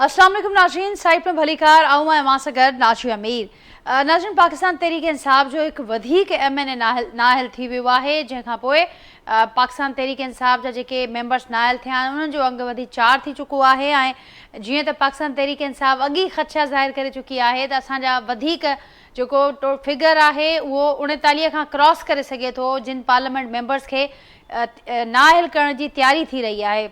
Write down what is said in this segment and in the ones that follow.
अस्सलाम वालेकुम नाज़रीन, साइट में भलीकार आऊं मैं मासगर नाशी अमीर। नाज़रीन, पाकिस्तान तहरीक इंसाफ जो एक वधीक MNA नाहिल थी वियो आहे, जंहिंखां पोइ पाकिस्तान तहरीक इंसाफ जा जेके मेंबर्स नाहिल थिया आहिनि उन्हनि जो अंग वधी 4 थी चुको आहे। ऐं जीअं त पाकिस्तान तहरीक इंसाफ अॻी ख़दशा ज़ाहिर करे चुकी आहे त असांजा वधीक जेको फिगर आहे उहो 39 खां क्रॉस करे सघे थो, जिन पार्लियामेंट मेंबर्स खे नाहिल करण जी तैयारी थी रही आहे।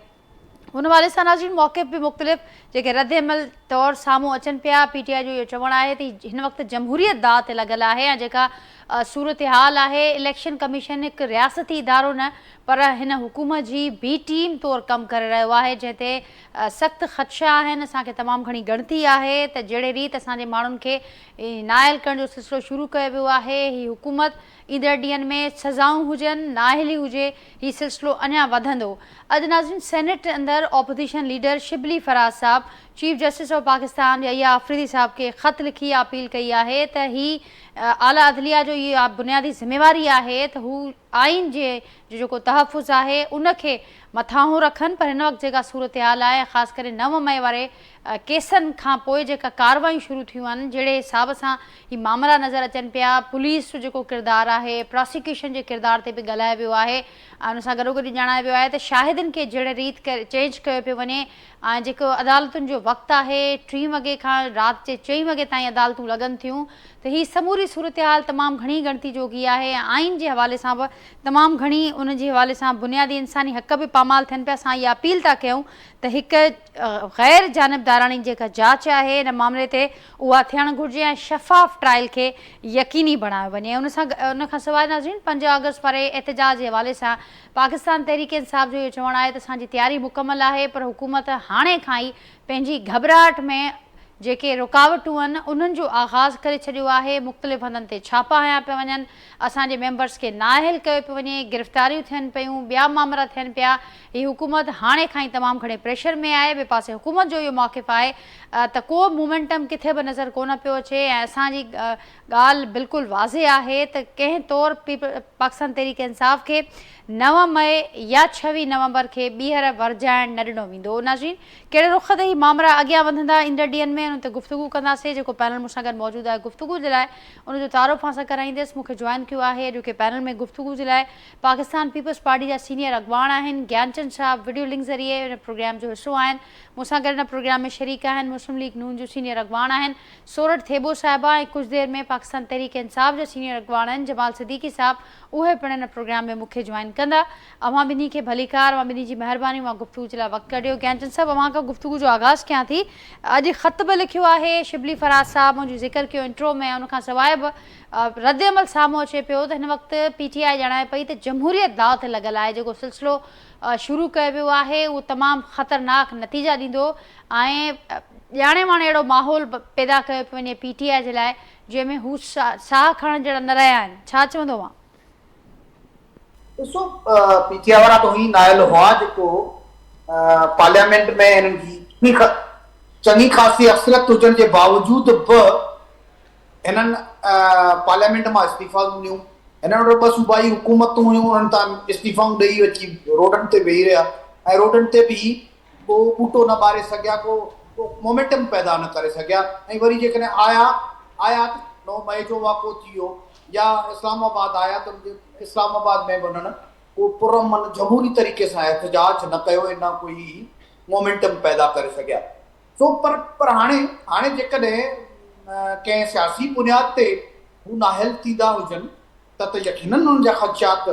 उन वाले सां नाज़रीन मौक़िफ़ बि मुख़्तलिफ़ जेके रद्द अमल तौरु साम्हूं अचनि पिया। PTI जो इहो चवणु आहे त हिन वक़्तु जमहूरियत दाव ते लॻल आहे ऐं जेका सूरत हाल आहे, इलेक्शन कमीशन हिकु रियासती इदारो न पर हिन हुकूमत जी बी टीम तौरु कमु करे रहियो आहे, जंहिं ते सख़्तु ख़दशा आहिनि। असांखे तमामु घणी ॻणती आहे त जहिड़े रीति असांजे माण्हुनि खे नाहिल करण जो सिलसिलो शुरू कयो वियो आहे, हीअ हुकूमत ईंदड़ ॾींहंनि में सज़ाऊं हुजनि, नाहिली हुजे, हीउ सिलसिलो अञा वधंदो। अॼु नाज़रीन सेनेट अंदरि ऑपोजिशन लीडर शिबली फराज साहब चीफ जस्टिस ऑफ पाकिस्तान या आफरीदी साहब के ख़त लिखी अपील कई आहे त ही आला अदलिया जो इहा बुनियादी ज़िम्मेवारी आहे त हू आइन जे जेको तहफ़ुज़ आहे उनखे मथां रखनि। पर हिन वक़्तु जेका सूरत हाल आहे, ख़ासि करे 9 मई वारे केसनि खां पोइ जेका कार्रवायूं शुरू थियूं आहिनि, जहिड़े हिसाब सां ही मामला नज़र अचनि पिया, पुलिस जो जेको किरदारु आहे, प्रोसिक्यूशन जे किरदार ते बि ॻाल्हायो वियो आहे ऐं उन सां गॾोगॾु ॼाणायो वियो आहे त शाहिदनि खे जहिड़े रीति चेंज कयो पियो वञे ऐं जेको अदालतुनि जो वक़्तु आहे 3 वॻे खां राति जे 4 वॻे ताईं अदालतूं लॻनि थियूं, त हीअ समूरी सूरत हाल तमामु घणी ॻणती जोगी आहे। आइन जे हवाले सां बि तमामु घणी उन जे हवाले सां बुनियादी इंसानी हक़ बि पामाल थियनि पिया। असां इहा अपील था कयूं त हिकु ग़ैर जानिबदारानी जेका जांच आहे हिन मामले ते उहा थियणु घुरिजे ऐं शफ़ाफ़ ट्रायल खे यकीनी बणायो वञे। उन खां सवाइ नाज़रीन 5 अगस्त वारे एहतजाज जे हवाले सां पाकिस्तान तहरीक इंसाफ जो इहो चवणु आहे त असांजी तयारी मुकमल आहे, पर हुकूमत हाणे खां ई पंहिंजी घबराहट में जेके रुकावटूं आहिनि उन्हनि जो आगाज़ करे छॾियो आहे। मुख़्तलिफ़ हंधनि ते छापा हया पिया वञनि, असांजे मेंबर्स खे नाहिल कयो पियो वञे, गिरफ़्तारियूं थियनि पियूं, ॿिया मामला थियनि पिया। हीअ हुकूमत हाणे खां ई तमामु घणे प्रेशर में आहे। ॿिए पासे हुकूमत जो इहो मौक़िफ़ आहे त को मोमेंटम किथे बि नज़र कोन पियो अचे ऐं असांजी ॻाल्हि बिल्कुलु वाज़े आहे त कंहिं तौरु पाकिस्तान तहरीक इंसाफ खे 9 मई या 26 नवंबर खे ॿीहर वरजाइण न ॾिनो वेंदो। नाज़रीन, कहिड़े रुख ते ही मामला अॻियां वधंदा ईंदड़ ॾींहंनि में उन ते गुफ़्तगू कंदासीं। जेको पैनल मूंसां गॾु मौजूदु आहे गुफ़्तगू जे लाइ, उनजो तारुफ़ सां कराईंदसि। मूंखे जॉइन कयो आहे अॼु के पैनल में गुफ़्तगू जे लाइ पाकिस्तान पीपल्स पार्टी जा सीनियर अॻवान आहिनि ज्ञानचंद साहब, वीडियो लिंक ज़रिए हिन प्रोग्राम जो हिसो आहिनि। मूंसां गॾु हिन प्रोग्राम में शरीक आहिनि मुस्लिम लीग नून जो सीनियर अॻवान आहिनि सोरठ थेबो साहिबा, ऐं कुझु देरि में पाकिस्तान तहरीक इंसाफ जा सीनियर अॻवान आहिनि जमाल सिद्दीकी साहब, उहे पिणु हिन प्रोग्राम में मूंखे जॉइन कंदा। अवां ॿिन्ही खे भलीकार, अवां ॿिन्ही जी महिरबानी, मां गुफ़्तगू जे लाइ वक़्तु कढियो। ज्ञानचंद साहब, अवां खां गुफ़्तगू जो आगाज़ कयां थी। अॼु ख़त बि लिखियो आहे शिबली फराज साहब, मुंहिंजो ज़िक्र कयो इंट्रो में, उन खां सवाइ बि रद्द अमल साम्हूं अचे पियो त हिन वक़्तु PTI ॼाणाए पई त जमहूरियत दाव ते लॻल आहे। जेको सिलसिलो शुरू कयो वियो आहे उहो तमामु ख़तरनाक नतीजा ॾींदो ऐं ॼाणे वाणे अहिड़ो माहौल पैदा कयो पियो वञे PTI जे लाइ जंहिंमें हू साह खणण जहिड़ा न रहिया आहिनि। छा चवंदो मां? ॾिसो, PTI वारा तो ही नायल हुआ जेको पार्लियामेंट में हिननि जी चङी ख़ासी अक्सरियत हुजण जे बावजूदि बि हिननि पार्लियामेंट मां इस्तीफ़ा ॾिनियूं। हिन वटि 2 सूबाई हुकूमतूं हुयूं, उन्हनि तां इस्तीफ़ाऊं ॾेई अची रोडनि ते वेही रहिया ऐं रोडनि ते बि को ॿूटो न ॿारे सघिया, को मोमेंटम पैदा न करे सघिया। ऐं वरी जेकॾहिं आया त 9 मई जो वाक़ो थी वियो, या इस्लामाबाद आया त इस्लामाबाद में बि उन्हनि को पुरअमन जमहूरी तरीक़े सां एहतजाज न कयो, न कोई मोमेंटम पैदा करे सघिया। सो पर हाणे जेकॾहिं कंहिं सियासी बुनियाद ते हू नाहिल थींदा हुजनि त यकीनन उन्हनि जा ख़दशात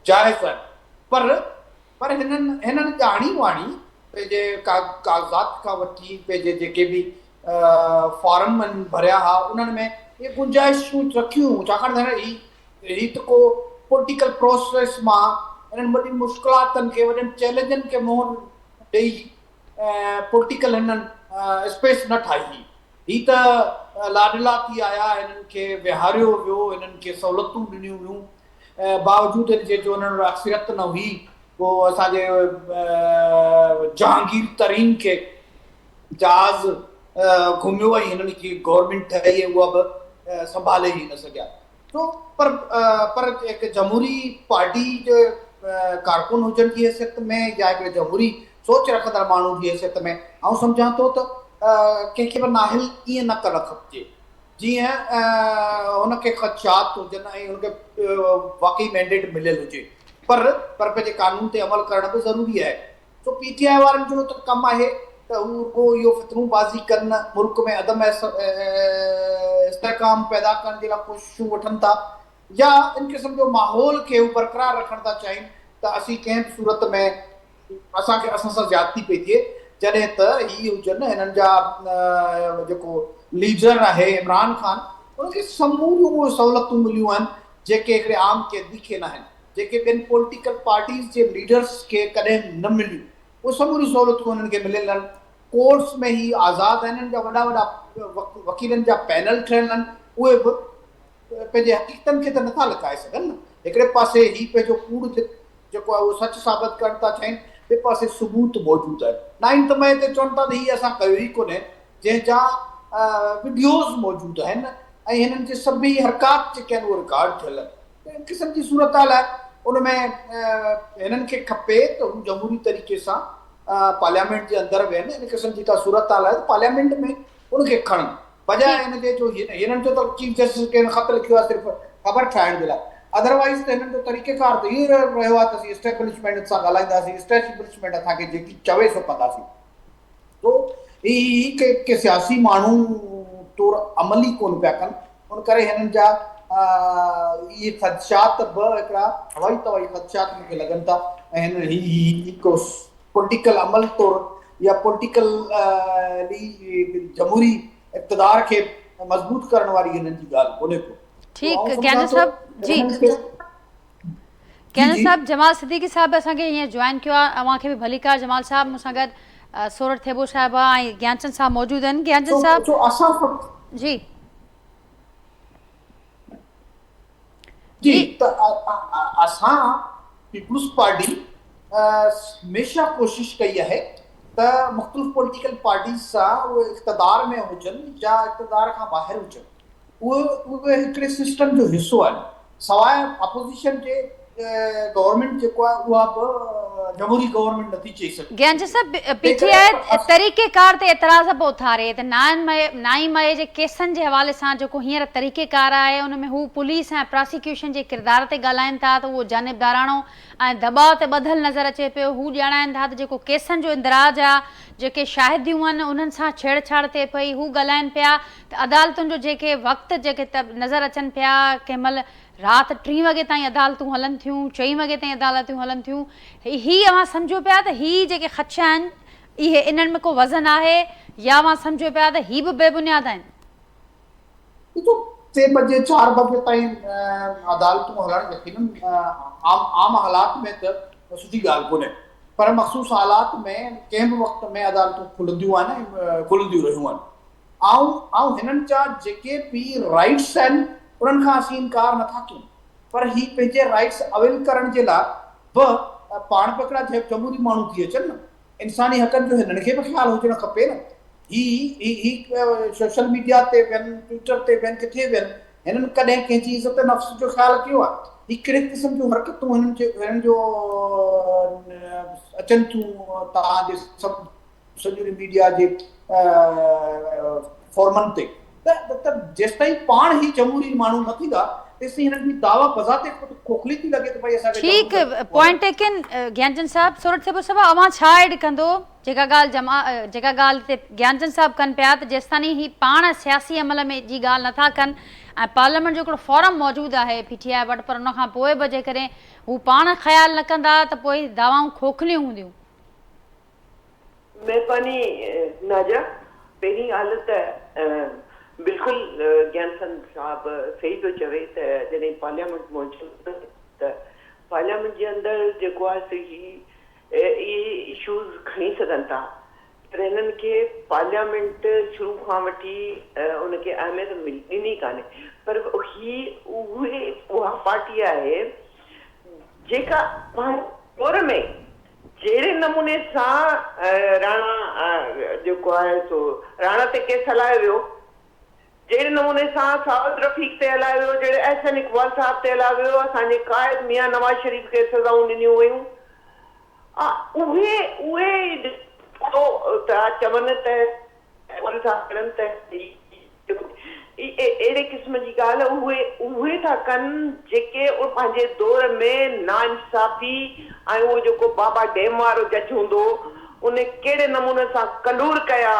जाइज़ आहिनि। पर हिननि ॼाणी वाणी पंहिंजे कागज़ात खां वठी पंहिंजे जेके बि फॉर्म भरिया हुआ उन्हनि में इहे गुंजाइशूं रखियूं, छाकाणि त ही त को पॉलिटिकल प्रोसेस मां हिननि वॾी मुश्किलातनि खे, वॾनि चैलेंजनि खे मुंहुं ॾेई पॉलिटिकल हिननि स्पेस न ठाही। ही त लाडला थी आया, हिननि खे विहारियो वियो, हिननि खे सहूलियतूं ॾिनियूं वियूं, बावजूदि हिन जे जो हुननि वटि अक्सरियत न हुई। पोइ असांजे जहांगीर तरीन खे जहाज़ घुमियो ऐं हिननि जी गवर्नमेंट ठही, उहा बि संभाले ई न सघिया। तो पर हिकु जमहूरी पार्टी जे कारकुन हुजण जी हैसियत में या हिकिड़े जमहूरी सोच रखंदड़ माण्हू जी हैसियत में ऐं सम्झां थो त कंहिंखे बि नाहिल ईअं न करणु खपिजे जीअं हुनखे ख़दशात हुजनि ऐं हुनखे वाक़ई मैंडेट मिलियल हुजे पर पंहिंजे कानून ते अमल करण बि ज़रूरी आहे। सो PTI वारनि जो त कमु आहे त हू रुॻो इहो फितरूबाज़ी कनि, मुल्क में अदम इस्तेहकाम पैदा करण जे लाइ कोशिशूं वठनि था या इन क़िस्म जो माहौल खे हू बरक़रार रखणु था चाहिनि त असीं कंहिं बि सूरत में असांखे असां सां ज्यादती पई थिए जॾहिं त ही हुजनि हिननि जा जेको लीडर आहे इमरान ख़ान उनखे समूरियूं उहे सहूलियतूं मिलियूं आहिनि जेके हिकिड़े आम कैदी खे न आहिनि, जेके ॿियनि पॉलिटिकल पार्टीज़ जे लीडर्स खे कॾहिं न मिलियूं उहे समूरियूं सहूलियतूं हुननि खे मिलियल आहिनि। कोर्ट्स में ही आज़ादु आहिनि, हिननि जा वॾा वॾा वकीलनि जा पैनल ठहियल आहिनि, उहे बि पंहिंजे हक़ीक़तनि खे त नथा लिकाए सघनि न। हिकिड़े पासे ही पंहिंजो कूड़ जेको आहे उहो सच साबित करणु था चाहिनि, ॿिए पासे सबूत मौजूदु आहिनि। 9 मई ते चवनि था त हीअ असां कयो ई कोन्हे, जंहिंजा वीडियोज़ मौजूदु आहिनि ऐं हिननि जे सभई हरकात जेके आहिनि उहे रिकॉर्ड थियल आहिनि। इन क़िस्म जी सूरत हाल आहे। उनमें हिननि खे खपे त हू जमहूरी तरीक़े सां पार्लियामेंट जे अंदरि वेहनि। इन क़िस्म जी का सूरत हाल आहे त पार्लियामेंट में उनखे खणनि बजाए हिनजे जो हिननि जो त चीफ जस्टिस खे ख़त लिखियो आहे सिर्फ़ु ख़बर ठाहिण जे लाइ, अदरवाइज़ त हिननि जो तरीक़ेकार त इहो रहियो आहे त असीं एस्टेब्लिशमेंट सां ॻाल्हाईंदासीं, एस्टेब्लिशमेंट असांखे जेकी चवे सो कंदासीं। तो ही के सियासी माण्हू तौरु अमली कोन पिया कनि, उन करे हिननि जा इहे ख़दशात बि हिकिड़ा हवाई तवाई ख़दशात मूंखे लॻनि था ऐं हिन को पॉलिटिकल अमल तौरु या पॉलिटिकल जमहूरी इक़्तिदार खे मज़बूत करण वारी हिननि जी ॻाल्हि कोन्हे को। ठीकु ज्ञानंद साहब जी, ज्ञानंद साहब जमाल सिद्दीकी साहब असांखे हीअं जॉइन कयो आहे, अव्हांखे बि भलीकार जमाल साहब मूंसां गॾु सोरठ थेबो साहिब ऐं ज्ञानचंद साहब मौजूदु आहिनि। ज्ञानचंद साहब जी जी त असां पीपुल्स पार्टी हमेशह कोशिशि कई आहे त मुख़्तलिफ़ पॉलिटिकल पार्टीज़ सां उहे इक़्तिदार में हुजनि या इक़्तिदार खां ॿाहिरि हुजनि, उहे हिकिड़े सिस्टम जो हिसो आहिनि। सवाइ अपोज़िशन जे गवर्नमेंट जेको आहे उहा बि जमहूरी गवर्नमेंट नथी चई सघे। ज्ञानचंद साहब PTI तरीक़ेकार ते एतिराज़ पियो उथारे त 9 मई जे केसनि जे हवाले सां जेको हींअर तरीक़ेकार आहे उन में हू पुलिस ऐं प्रोसिक्यूशन जे किरदार ते ॻाल्हाइनि था त उहो जानिबदाराणो ऐं दॿाउ ते ॿधल नज़र अचे पियो। हू ॼाणाइनि था त जेको केसनि जो इंदिराज आहे, जेके शाहिदियूं आहिनि उन्हनि सां छेड़छाड़ थिए पई। हू ॻाल्हाइनि पिया त अदालतुनि जो जेके वक़्तु जेके नज़र अचनि पिया, कंहिं महिल राति 3 वॻे ताईं अदालतूं हलनि थियूं, 4 वॻे ताईं अदालतूं हलनि थियूं। ही अव्हां सम्झो पिया त ही जेके ख़दशा आहिनि इहे इन्हनि में को वज़न आहे या अव्हां सम्झो पिया त ही बि बेबुनियाद आहिनि? 3 बजे 4 बजे ताईं अदालतूं हलणु यकीनन आम हालात में त सुठी ॻाल्हि कोन्हे, पर मख़सूस हालात में कंहिं बि वक़्त में अदालतूं खुलंदियूं आहिनि ऐं खुलंदियूं रहियूं आहिनि। ऐं हिननि जा जेके बि राइट्स आहिनि उन्हनि खां असीं इनकार नथा कयूं, पर ही पंहिंजे राइट्स अवेल करण जे लाइ बि पाण बि हिकिड़ा जमहूरी माण्हू थी अचनि न। इंसानी हक़नि जो हिननि खे बि ख़्यालु हुजणु खपे न। ही सोशल मीडिया ते वियनि, ट्विटर ते वियनि, किथे वियनि, हिननि कॾहिं कंहिंजी इज़त नफ़्स जो ख़्यालु कयो आहे? ही कहिड़े क़िस्म जूं हरकतूं हिननि जो अचनि थियूं तव्हांजे सभु सॼी मीडिया जे फॉर्मनि ते, त जेसिताईं पाण ही जमहूरी माण्हू न थींदा तेसिताईं हिननि जी दावा बज़ाते खोखली थी लॻे त भई असांखे ठीकु पॉइंट टेकन। ज्ञानचंद साहब सोरठ थेबो साहब अव्हां छा ऐड कंदो जेका ॻाल्हि ते ज्ञानचंद साहब कनि पिया त जेसिताईं ही पाण सियासी अमल में जी ॻाल्हि नथा कनि ऐं पार्लियामेंट जो हिकिड़ो फॉरम मौजूदु आहे PTI वटि, पर उन खां पोइ बि जेकॾहिं हू पाण ख़्यालु न कंदा त पोइ दावाऊं खोखलियूं हूंदियूं? महिरबानी नाजा, पहिरीं ॻाल्हि त बिल्कुलु ज्ञानचंद साहब सही थो चवे त जॾहिं पार्लियामेंट मौजूदु त पार्लियामेंट जे अंदरि जेको आहे इहे इशूज़ खणी सघनि था, पर हिननि खे पार्लियामेंट शुरू खां वठी उनखे अहमियत ॾिनी कान्हे। पर उहा पार्टी आहे जेका दौर में जहिड़े नमूने सां राणा जेको आहे सो राणा ते केस हलायो वियो, जहिड़े नमूने सां साउद रफ़ीक ते हलायो वियो, जहिड़े एहसन इक़बाल साहब ते हलायो वियो, असांजे क़ाइद मियां नवाज़ शरीफ़ खे सज़ाऊं ॾिनियूं वयूं, उहे चवनि त अहिड़े क़िस्म जी ॻाल्हि उहे था कनि जेके पंहिंजे दौर में नाइंसाफ़ी ऐं उहो जेको बाबा डेम वारो जज हूंदो उन कहिड़े नमूने सां कलूर कया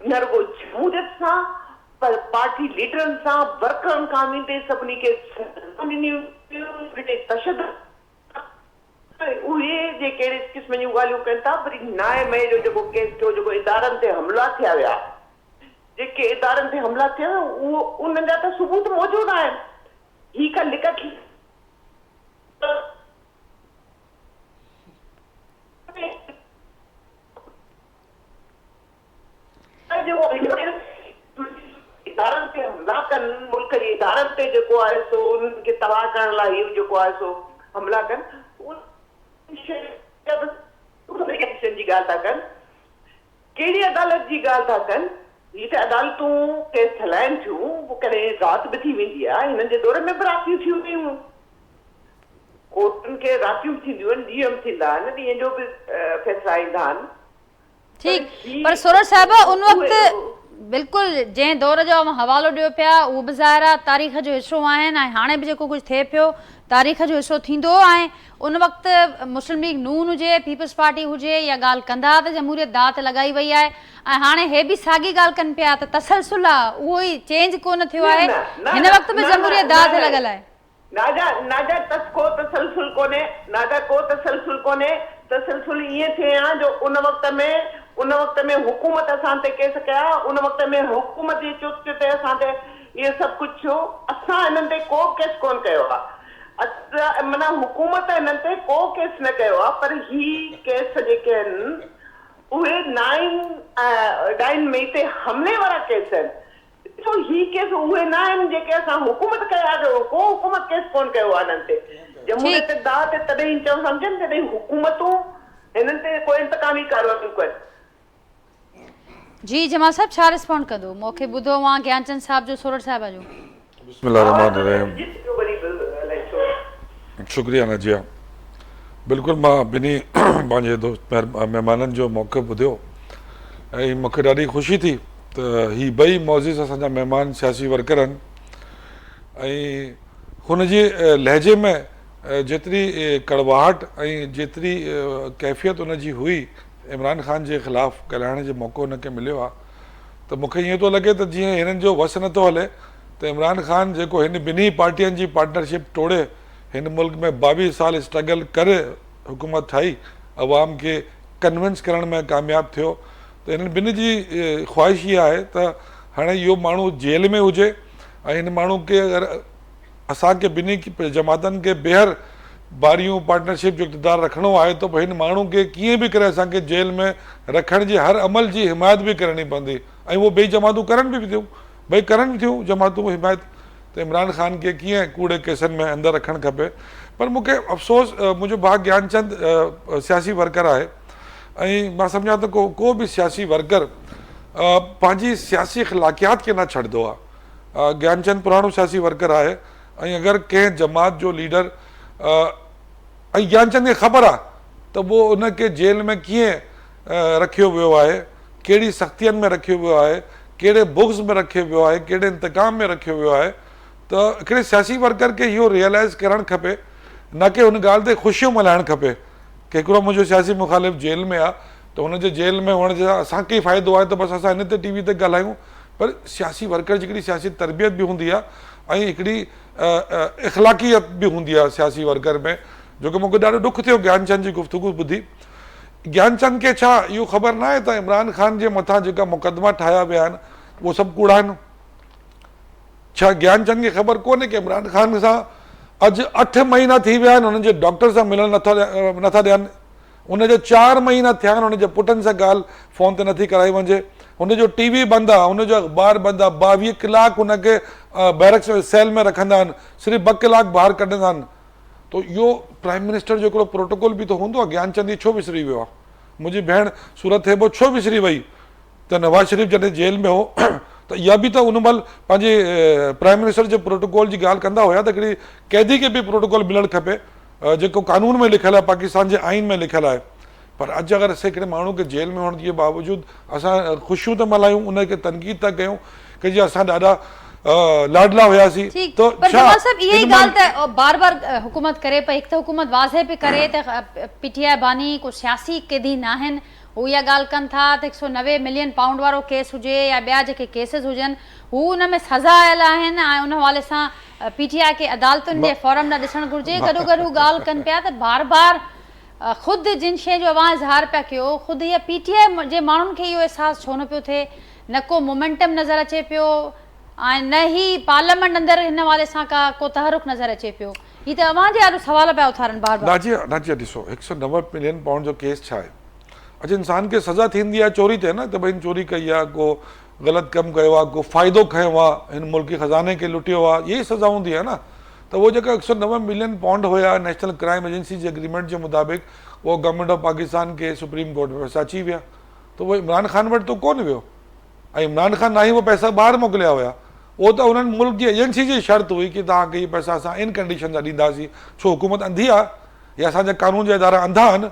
न रुगो जमूरियत सां पर पार्टी लीडरनि सां वर्करनि खां वेंदे सभिनी खे तशदुद उहे जे कहिड़े क़िस्म जूं ॻाल्हियूं कनि था। वरी नाए मई जो जेको केस थियो जेको इदारनि ते हमला थिया विया जेके इदारनि ते हमला थिया उहो उन्हनि जा त सबूत मौजूदु आहिनि। ही का लिख इदारनि ते हमला कनि मुल्क जे इदारनि ते जेको आहे सो उन्हनि खे तबाह करण लाइ इहो जेको आहे सो हमला कनि जी ॻाल्हि था कनि कहिड़ी अदालत जी ॻाल्हि था कनि। ही त अदालतूं केस हलाइनि थियूं पोइ कॾहिं राति बि थी वेंदी आहे हिननि जे दौर में बि रातियूं थी वेयूं कोर्टुनि खे रातियूं थींदियूं आहिनि ॾींहं थींदा आहिनि ॾींहं जो बि फ़ैसिला ईंदा आहिनि। ठीक पर सोरठ साहिब उन वक़्तु बिल्कुल जंहिं दौर जो हवालो ॾियो पिया उहो बि ज़ाहिर आहे तारीख़ जो हिसो आहिनि ऐं हाणे बि जेको कुझु थिए पियो तारीख़ जो हिसो थींदो ऐं उन वक़्तु मुस्लिम लीग नून हुजे पीपल्स पार्टी हुजे या ॻाल्हि कंदा त जमहूरियत दाव ते लॻाई वई आहे ऐं हाणे हे बि साॻी ॻाल्हि कनि पिया त तसलसुल आहे उहो ई चेंज कोन थियो आहे हिन वक़्तु बि जमहूरियत दाव ते लॻल आहे। नाजा को तसलसुल कोन्हे तसलसुल ईअं थिए हा जो उन वक़्त में हुकूमत असां ते केस कया उन वक़्त में हुकूमत जे चुट ते असां ते इहे सभु कुझु थियो असां हिननि ते को केस कोन कयो आहे माना हुकूमत हिननि ते को केस न कयो आहे पर ही केस जेके आहिनि उहे 9 मई ते हमले वारा केस आहिनि। तो ही केस उहे न आहिनि जेके असां हुकूमत कया जो को हुकूमत केस कोन कयो आहे हिननि ते जमहूरियत दाव ते तॾहिं चओ सम्झनि तॾहिं हुकूमतूं हिननि ते कोई इंतकामी कार्रवाई कनि। जी जमाल साहब छा रिस्पॉन्ड कंदो मूंखे ॿुधो मां ज्ञानचंद साहब जो सोरठ साहिब जो। बिस्मिल्लाहिर्रहमानिर्रहीम शुक्रिया नजिया बिल्कुलु मां ॿिन्ही पंहिंजे दोस्त महिमाननि जो मौक़ो ॿुधियो ऐं मूंखे ॾाढी ख़ुशी थी त ही ॿई मौज़िज़ असांजा महिमान सियासी वर्कर आहिनि ऐं हुनजे लहजे में जेतिरी कड़वाहट ऐं जेतिरी कैफ़ियत हुनजी हुई इमरान ख़ान जे ख़िलाफ़ु ॻाल्हाइण जो मौक़ो हुनखे मिलियो आहे त मूंखे ईअं थो लॻे त जीअं हिननि जो वस नथो हले त इमरान ख़ान जेको हिन ॿिन्ही पार्टियुनि जी पार्टनरशिप तोड़े हिन मुल्क में 22 साल स्ट्रगल करे हुकूमत ठाही अवाम खे कन्विंस करण में कामयाबु थियो त हिननि ॿिन्ही जी ख़्वाहिश इहा आहे त हाणे इहो माण्हू जेल में हुजे ऐं हिन माण्हू खे अगरि असांखे ॿिन्ही जमातनि खे ॿीहर बारियूं पार्टनरशिप जो इक़्तिदार रखिणो आहे त पोइ हिन माण्हू खे कीअं बि करे असांखे जेल में रखण जी हर अमल जी हिमायत बि करणी पवंदी ऐं उहो ॿई जमातूं करनि बि थियूं भई करनि बि थियूं जमातूं हिमायत त इमरान ख़ान खे कीअं कूड़े केसनि में अंदरि रखणु खपे। पर मूंखे अफ़सोस मुंहिंजो भाउ ज्ञानचंद सियासी वर्कर आहे ऐं मां सम्झां त को बि सियासी वर्कर पंहिंजी सियासी ख़िलाक़ियात खे न छॾंदो आहे। ज्ञानचंद पुराणो सियासी वर्कर आहे ऐं अगरि कंहिं जमात जो लीडर ऐं ज्ञानचंद खे ख़बर आहे त उहो उनखे जेल में कीअं रखियो वियो आहे कहिड़ी सख़्तियुनि में रखियो वियो आहे कहिड़े बुग्स में रखियो वियो आहे कहिड़े इंतकाम में रखियो वियो आहे त हिकिड़े सियासी वर्कर खे इहो रियलाइज़ करणु खपे न की हुन ॻाल्हि ते ख़ुशियूं मल्हाइणु खपे की हिकिड़ो मुंहिंजो सियासी मुखालिफ़ जेल में आहे त हुनजे जेल में हुअण जे असांखे ई फ़ाइदो आहे त बसि असां हिन ते टीवी ते ॻाल्हायूं पर सियासी वर्कर जी हिकिड़ी सियासी तरबियत बि हूंदी आहे ऐं हिकिड़ी इख़लाक़ियत बि हूंदी आहे सियासी वर्कर में जोकी मूंखे ॾाढो ॾुख थियो ज्ञानचंद जी गुफ़्तगू ॿुधी। ज्ञानचंद खे छा इहो ख़बर न आहे त इमरान ख़ान जे मथां जेका मुक़दमा ठाहिया विया आहिनि उहे सभु कूड़ा आहिनि। छा ज्ञानचंद खे ख़बर कोन्हे की इमरान ख़ान सां अॼु 8 महीना थी विया आहिनि हुननि जे डॉक्टर सां मिलणु नथा ॾियनि हुनजे 4 महीना थिया आहिनि हुनजे पुटनि सां ॻाल्हि फ़ोन ते नथी कराई वञे हुनजो टीवी बंदि आहे हुनजो अख़बार बंदि आहे 22 कलाक हुनखे बैरक्स सेल में रखंदा आहिनि सिर्फ़ु 2 कलाक ॿाहिरि कढंदा आहिनि। त इहो प्राइम मिनिस्टर जो हिकिड़ो प्रोटोकॉल बि त हूंदो आहे ज्ञानचंद ई छो विसरी वियो आहे। मुंहिंजी भेण सूरत हेबो छो विसरी वई त नवाज़ शरीफ़ जॾहिं जेल में हो त इहा बि त उन महिल पंहिंजे प्राइम मिनिस्टर जे प्रोटोकॉल जी ॻाल्हि कंदा हुया त हिकिड़ी कैदी खे बि प्रोटोकॉल मिलणु खपे जेको कानून में लिखियलु आहे पाकिस्तान जे आइन में लिखियलु आहे पर अॼु अगरि असां हिकिड़े माण्हू खे जेल में हुअण जे बावजूदि असां ख़ुशियूं था मल्हायूं, उनखे तनक़ीद था कयूं कि जी असां ॾाढा लाडला हुयासीं। ठीक, तो पर छा जमाल साहब यही इन गाल मां- त बार बार हुकूमत करे पई, हिकु त हुकूमत वाज़े पे करे त पीटीआई बानी को सियासी क़ैदी न आहिनि, हू इहा ॻाल्हि कनि था त 190 मिलियन पाउंड वारो केस हुजे या ॿिया जेके केसिस हुजनि हू उन में सज़ा आयल आहिनि ऐं उन हवाले सां पीटीआई खे अदालतुनि जे फॉरम न ॾिसणु घुरिजे। गॾोगॾु हू ॻाल्हि कनि पिया त बार बार ख़ुदि जिन शइ जो अवां इज़हार पिया कयो, ख़ुदि इहा पीटीआई जे माण्हुनि खे इहो अहसासु छो न पियो थिए, न को मोमेंटम नज़र अचे पियो ऐं न ई पार्लियामेंट अंदरि हिन हवाले सां को तहरुक नज़र अचे पियो। हीअ त अवां जे ॾाढो सवाल पिया उथारनि बार बार। नाजिया ॾिसो 190 मिलियन पाउंड जो केस छा आहे? अॼु इंसान खे सज़ा थींदी आहे चोरी ते न, त भई चोरी कई आहे, को ग़लति कमु कयो आहे, को फ़ाइदो खयो आहे, हिन मुल्की ख़ज़ाने खे लुटियो आहे, इहा ई सज़ा हूंदी आहे न। त उहो जेका 190 मिलियन पाउंड हुया नेशनल क्राइम एजेंसी जे एग्रीमेंट जे मुताबिक़ उहो गवर्नमेंट ऑफ पाकिस्तान खे सुप्रीम कोर्ट में पैसा अची विया, त उहो इमरान ख़ान वटि त कोन वियो ऐं इमरान ख़ान ना ई उहो पैसा ॿाहिरि मोकिलिया हुया। उहो त उन्हनि मुल्क जी एजेंसी जी शर्त हुई कि तव्हांखे इहे पैसा असां इन कंडीशन सां ॾींदासीं। छो हुकूमत अंधी आहे या असांजा कानून जा इदारा अंधा आहिनि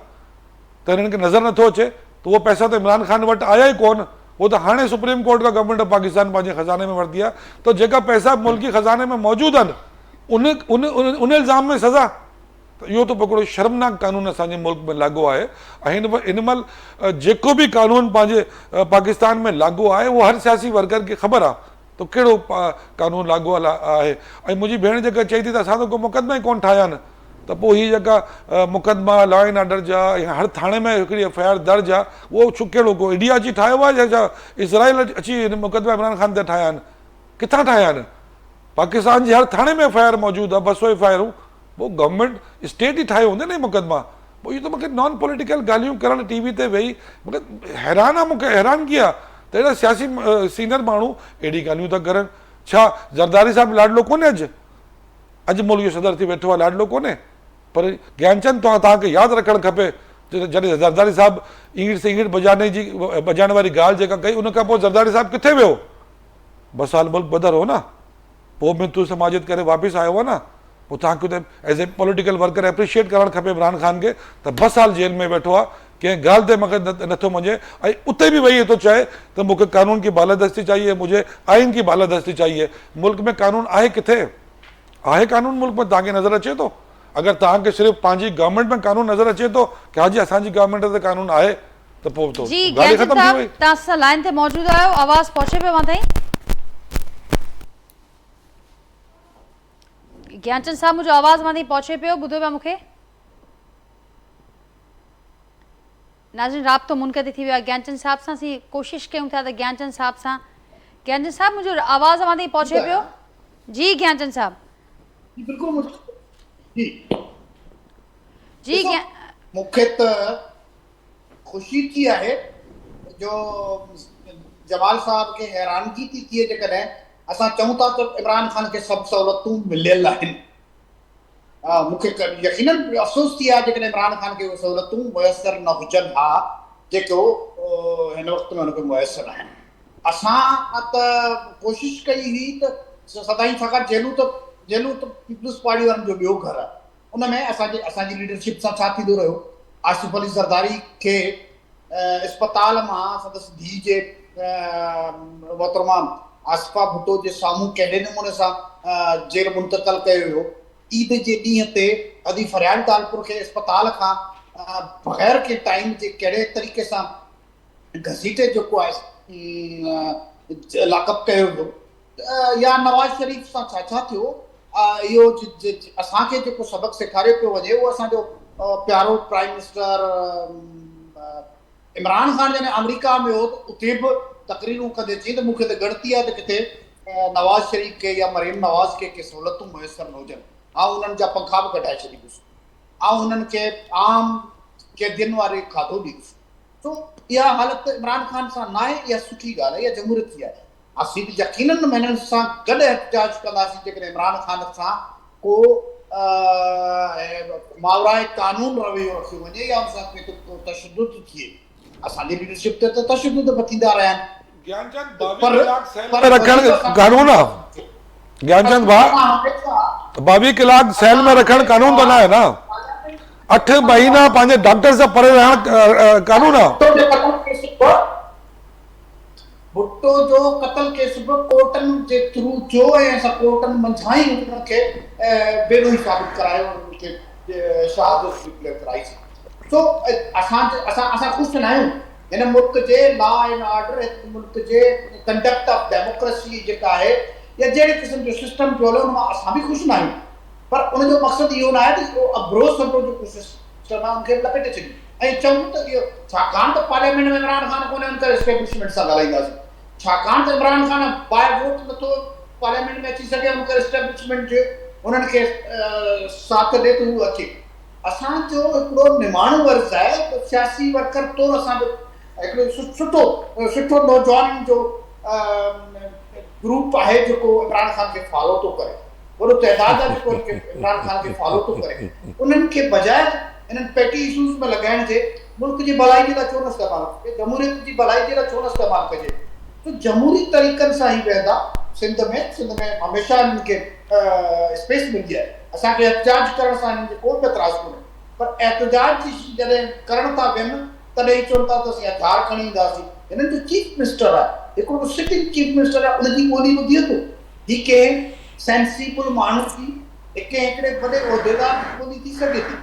त हिननि खे नज़र नथो अचे? त उहो पैसा त इमरान ख़ान वटि आया ई कोन, उहो त हाणे सुप्रीम कोर्ट खां गवर्नमेंट ऑफ पाकिस्तान पंहिंजे ख़ज़ाने में वरिती आहे। त जेका पैसा मुल्की ख़ज़ाने में मौजूदु आहिनि उन इल्ज़ाम में सज़ा, त इहो त हिकिड़ो शर्मनाक कानून असांजे मुल्क में लागू आहे। ऐं हिन महिल जेको बि कानून पंहिंजे पाकिस्तान में लागू आहे उहो हर सियासी वर्कर खे ख़बर आहे त कहिड़ो कानून लागू आहे। ऐं मुंहिंजी भेण जेका चई थी त असां त को मुक़दमा ई कोन ठाहिया आहिनि, त पोइ हीअ जेका मुक़दमा लॉ एंड ऑर्डर जा या हर थाणे में हिकिड़ी एफआईआर दर्ज आहे, उहो छो कहिड़ो को इंडिया अची ठाहियो आहे या छा इसराइल अची हिन मुक़दमा इमरान ख़ान ते ठाहिया आहिनि? किथां ठाहिया आहिनि? पाकिस्तान जी हर थाणे में एफआईआर मौजूदु आहे, 200 एफआईआरूं, पोइ गवर्नमेंट स्टेट ई ठाहियो हूंदे न मुक़दमा। पोइ इहो त मूंखे नॉन पॉलिटिकल ॻाल्हियूं करणु टीवी ते वेही मूंखे हैरान आहे, मूंखे हैरानगी आहे त अहिड़ा सियासी सीनियर माण्हू अहिड़ी ॻाल्हियूं था करनि। छा ज़रदारी साहिबु लाडलो कोन्हे? अॼु मुल्क जो सदर थी वेठो आहे, लाडलो कोन्हे? पर ज्ञानचंद तव्हांखे यादि रखणु खपे जॾहिं ज़रदारी साहिबु ईंट से ईंट बजाइण वारी ॻाल्हि जेका कई, उन खां पोइ ज़रदारी साहिबु किथे वियो? 2 साल मुल्क बदर हो न, पोइ मितू समाजित करे वापसि आयो आहे न। पोइ तव्हांखे त as a political worker appreciate करणु खपे इमरान ख़ान खे त 2 साल जेल में वेठो आहे, कंहिं ॻाल्हि ते मूंखे नथो मञे ऐं उते बि वेही थो चए त मूंखे कानून की बालादस्ती चाहिए, मुझे आइन की बालादस्ती चाहिए। मुल्क में कानून आहे किथे? आहे कानून मुल्क में? तव्हांखे नज़र अचे थो? अगरि तव्हांखे सिर्फ़ु पंहिंजी गवर्नमेंट में कानून नज़र अचे थो कि हाजी असांजी गवर्नमेंट ते कानून आहे त पोइ तो जी ॻाल्हि ख़तम थी वई। तव्हां सां लाइन ते मौजूदु आहियो, आवाज़ पहुचे पियो मां ताईं? ज्ञानचंद साहब मुंहिंजो आवाज़ मां ताईं पहुचे पियो, ॿुधो पिया मूंखे? नाज़रीन राब्तो मुनक़िद थी वियो आहे। ज्ञानचंद साहब सां असीं कोशिशि कयूं था त ज्ञानचंद साहब सां, ज्ञानचंद साहब मुंहिंजो आवाज़ मां ताईं पहुचे पियो? जी ज्ञानचंद साहब। बिल्कुलु जी जी मूंखे त ख़ुशी थी आहे जो जमाल साहब खे हैरानगी थी थिए जेकॾहिं असां चऊं था त इमरान ख़ान खे सभु सहूलियतूं मिलियल आहिनि। मूंखे यकीनन अफ़सोस थी आहे जेकॾहिं इमरान ख़ान खे उहे सहूलियतूं मुयसरु न हुजनि हा जेको हिन वक़्त में हुनखे मुयसरु आहिनि। असां त कोशिशि कई हुई त सदाईं छाकाणि जेलूं त पीपल्स पार्टी वारनि जो ॿियो घर आहे, उन में असांजी लीडरशिप सां छा थींदो रहियो, आसिफ अली ज़रदारी खे अस्पताल मां संदसि धीउ जे मोहतरमा आसिफा भुट्टो जे साम्हूं कहिड़े नमूने सां जेल मुंतक़ल कयो वियो। ईद जे ॾींहं ते अदी फरियाद तालपुर खे अस्पताल खां बग़ैर के टाइम जे कहिड़े तरीक़े सां घसीटे जेको आहे लाकअप कयो वियो, या नवाज़ शरीफ़ सां छा छा थियो, इहो असांखे जेको सबक़ु सेखारियो पियो वञे उहो असांजो प्यारो प्राइम मिनिस्टर इमरान ख़ान जॾहिं अमेरिका में हो त उते बि तकरीरूं कंदे चई त मूंखे त ॻणती आहे त किथे नवाज़ शरीफ़ खे या मरीम नवाज़ खे सहूलियतूं मुयसरु न हुजनि। उन्हनि जा पंखा बि कढाए छॾींदुसि, उन्हनि खे आम कैदियुनि वारे खाधो ॾींदुसि। सो इहा हालत इमरान ख़ान सां न आहे, इहा सुठी ॻाल्हि आहे, इहा जमहूरियत जी आहे। असीं बि यकीननि हिननि सां गॾु एहतिजाज कंदासीं जेकॾहिं इमरान ख़ान सां को मावराए कानून रवैयो रखियो वञे या उन सां को तशद्दुद थिए। असांजी लीडरशिप ते त तशद्दुद बि थींदा रहिया आहिनि। ज्ञानचंद 22 कलाक सेल में रखण कानून आहे। ज्ञानचंद भाउ 22 कलाक सेल में रखण कानून तो ना है ना। 8 महीना पंहिंजे डॉक्टर सां परे रहण कानून आहे। भुट्टो जो कत्ल केस बि कोर्टनि जे थ्रू जो ऐं असां कोर्टनि मंझां ई हुनखे बेॾोही साबित करायो, हुनखे शहादत डिक्लेयर कराईसीं। सो असां ख़ुशि न आहियूं हिन मुल्क जे लॉ एंड ऑर्डर, हिन मुल्क जे कंडक्ट ऑफ डेमोक्रेसी जेका आहे या जहिड़े क़िस्म जो सिस्टम पियो हले हुन मां असां बि ख़ुशि न आहियूं। पर उनजो मक़सदु इहो न आहे त उहो अब्रो सब्रो जेको सिस्टम आहे उनखे लपेटे छॾियूं ऐं चऊं त इहो छाकाणि त पार्लियामेंट में इमरान ख़ान कोन्हे उनखे एस्टेब्लिशमेंट सां ॻाल्हाईंदासीं, छाकाणि त इमरान ख़ान बाय वोट नथो पार्लियामेंट में अची सघे, उनखे एस्टेब्लिशमेंट जो उन्हनि खे साथ ॾिए त उहो अचे। असांजो हिकिड़ो निमाणो वर्ज़ आहे त सियासी वर्कर तौरु असांजो हिकिड़ो सुठो नौजवाननि जो ग्रुप आहे जेको इमरान ख़ान खे फॉलो थो करे, वॾो तइदाद आहे जेको इमरान ख़ान खे फॉलो थो करे। उन्हनि खे बजाए इन्हनि पेटी इशूज़ में लॻाइण जे मुल्क जी भलाई जे लाइ छो न इस्तेमालु कजे, जमहूरियत जी भलाई जे लाइ छो न इस्तेमालु कजे। त जमहूरी तरीक़नि सां ई वेंदा सिंध में हमेशह हिननि खे स्पेस मिलंदी आहे। असांखे एहतजाज करण सां हिननि खे को बि एतिराज़ कोन्हे, पर एहतजाज जी जॾहिं करण था वेहनि तॾहिं ई चवनि था त असीं हथियार खणी ईंदासीं। हिननि जो चीफ मिनिस्टर आहे, हिकिड़ो सिटिंग चीफ मिनिस्टर आहे, उनजी ॿोली ॿुधे थो। ही कंहिं सेंसिबल माण्हू जी हिकिड़े वॾे उहिदेदार जी ॿोली थी सघे थी।